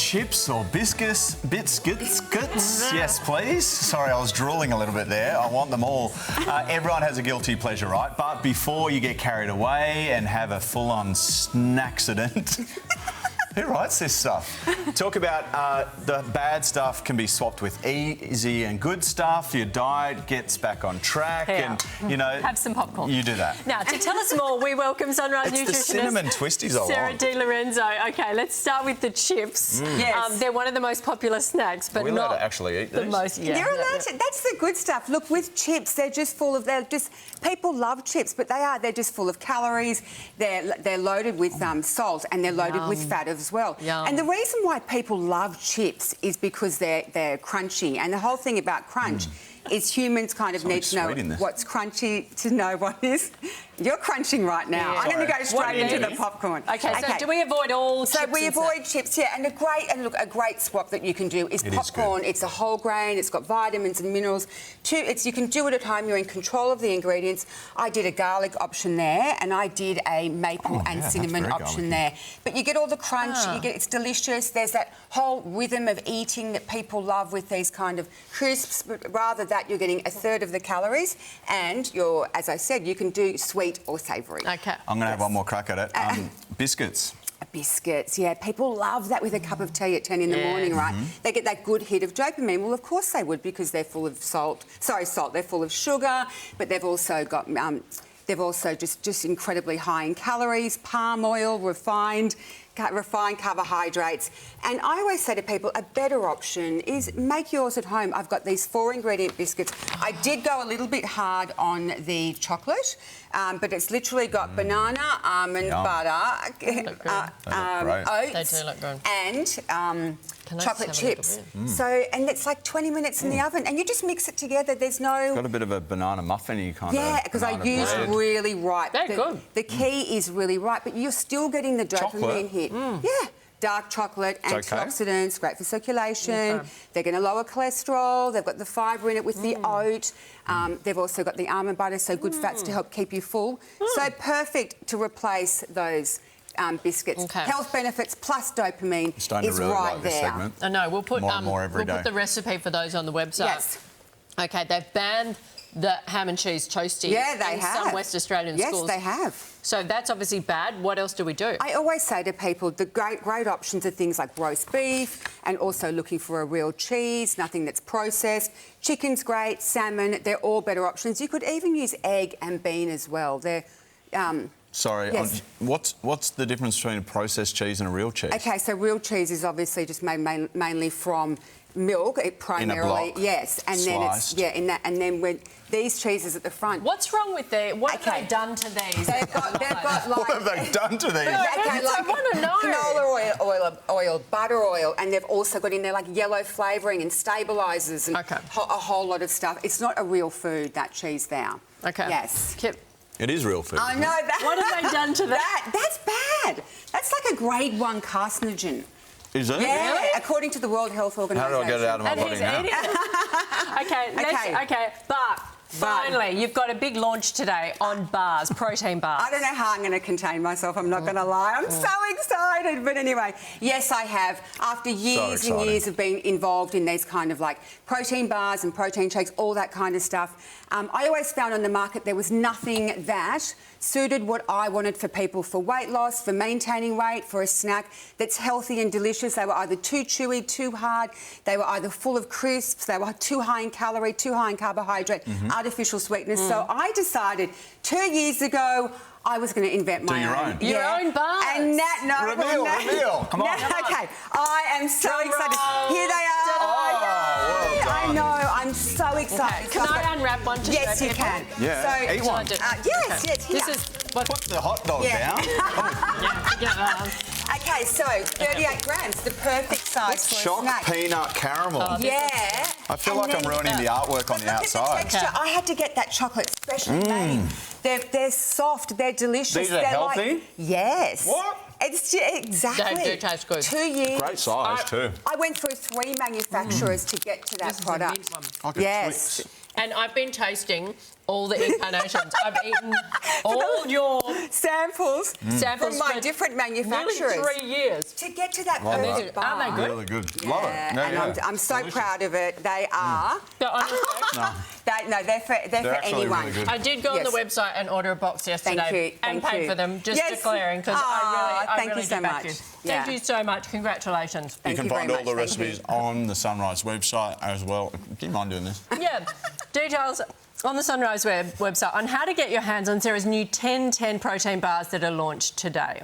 chips or biscuits? Yes, please. Sorry, I was drooling a little bit there. I want them all. Everyone has a guilty pleasure, right? But before you get carried away and have a full-on snackcident... Who writes this stuff? Talk about the bad stuff can be swapped with easy and good stuff. Your diet gets back on track, and you know, have some popcorn. You do that. Now, to tell us more, we welcome Sunrise nutritionist the cinnamon twisties I Sarah want. Di Lorenzo. Okay, let's start with the chips. Yes. They're one of the most popular snacks, but Are we allowed not to actually eat the these? most. Yeah, You're allowed to. That's the good stuff. Look, with chips, they're just full of. People love chips, but they're just full of calories. They're loaded with salt, and they're loaded with fat as well. Yum. And the reason why people love chips is because they're crunchy. And the whole thing about crunch is humans kind of need to know what's crunchy to know what is. You're crunching right now. Yeah. I'm going to go straight into the popcorn. Okay, so do we avoid all chips? So we avoid chips, yeah. And a great swap that you can do is popcorn. It's a whole grain. It's got vitamins and minerals. You can do it at home. You're in control of the ingredients. I did a garlic option there, and I did a maple and cinnamon option there. But you get all the crunch. It's delicious. There's that whole rhythm of eating that people love with these kind of crisps. But rather that, you're getting a third of the calories, and as I said, you can do sweet or savoury. Okay. I'm going to have one more crack at it. Biscuits. Biscuits, yeah. People love that with a cup of tea at 10 in the morning, right? They get that good hit of dopamine. Well, of course they would, because they're full of salt. They're full of sugar, but they've also got... They've also just incredibly high in calories, palm oil, refined carbohydrates. And I always say to people, a better option is make yours at home. I've got these 4-ingredient biscuits. I did go a little bit hard on the chocolate, but it's literally got banana, almond butter, oats, they do look good. and chocolate chips. And it's like 20 minutes in the oven, and you just mix it together. There's no... Got a bit of a banana muffin-y kind of... Yeah, because I use really ripe. They're good. The key is really ripe, but you're still getting the dopamine hit. Yeah. Dark chocolate, antioxidants, great for circulation. They're going to lower cholesterol. They've got the fibre in it with the oat. They've also got the almond butter, so good fats to help keep you full. So perfect to replace those biscuits. Health benefits plus dopamine is really right like there. This segment. I know. We'll put more every day. We'll put the recipe for those on the website. Yes. Okay, they've banned the ham and cheese toasty in some West Australian schools. Yes, they have. So that's obviously bad. What else do we do? I always say to people, the great options are things like roast beef, and also looking for a real cheese, nothing that's processed. Chicken's great, salmon, they're all better options. You could even use egg and bean as well. They're... Sorry, what's the difference between a processed cheese and a real cheese? Okay, so real cheese is obviously just made mainly from milk, primarily. In a block, yes, and sliced. then it's and then when these cheeses at the front. What's wrong with what have they done to these? They've got like... What have they done to these? I want to know. Canola oil, butter oil, and they've also got in there like yellow flavouring and stabilisers and a whole lot of stuff. It's not a real food, that cheese now. Okay. Yes. Kip. It is real food. I know that. What have they done to that? That's bad. That's like a grade 1 carcinogen. Is it? Yeah, really? According to the World Health Organization. How do I get it out of my body now? Okay, but finally, you've got a big launch today on bars, protein bars. I don't know how I'm going to contain myself, I'm not going to lie. I'm so excited. But anyway, yes, I have. After years and years of being involved in these kind of like protein bars and protein shakes, all that kind of stuff, I always found on the market there was nothing that suited what I wanted for people for weight loss, for maintaining weight, for a snack that's healthy and delicious. They were either too chewy, too hard. They were either full of crisps. They were too high in calorie, too high in carbohydrate, artificial sweetness. So I decided 2 years ago I was going to invent my own. Your own bars. And Reveal. Come on. Okay. I am so excited. Here they are. Oh, well I know. I'm so excited. Can I unwrap one to Yes, you can. Yeah. So, eat one. Yes. Here. This is Put the hot dog down. Okay, so 38 grams, the perfect size for a Choc snack. peanut caramel. I feel like I'm ruining the artwork on the outside. The texture. I had to get that chocolate specially made. They're soft, they're delicious. These are healthy? Yes. What? It's exactly. They do taste good. 2 years. Great size too. I went through 3 manufacturers to get to that product. Like a Twix. And I've been tasting all the incarnations. I've eaten all your samples from my different manufacturers. Nearly 3 years. To get to that perfect bar. Aren't they good? Really good. Yeah, Love it. and I'm so proud of it. They are. But honestly, they're for anyone. Really good. I did go on the website and order a box yesterday and paid for them, just declaring, because I really so much. Thank you so much. Congratulations. You can find all the recipes on the Sunrise website as well. Do you mind doing this? Yeah. Details on the Sunrise website on how to get your hands on Sarah's new 10-10 protein bars that are launched today.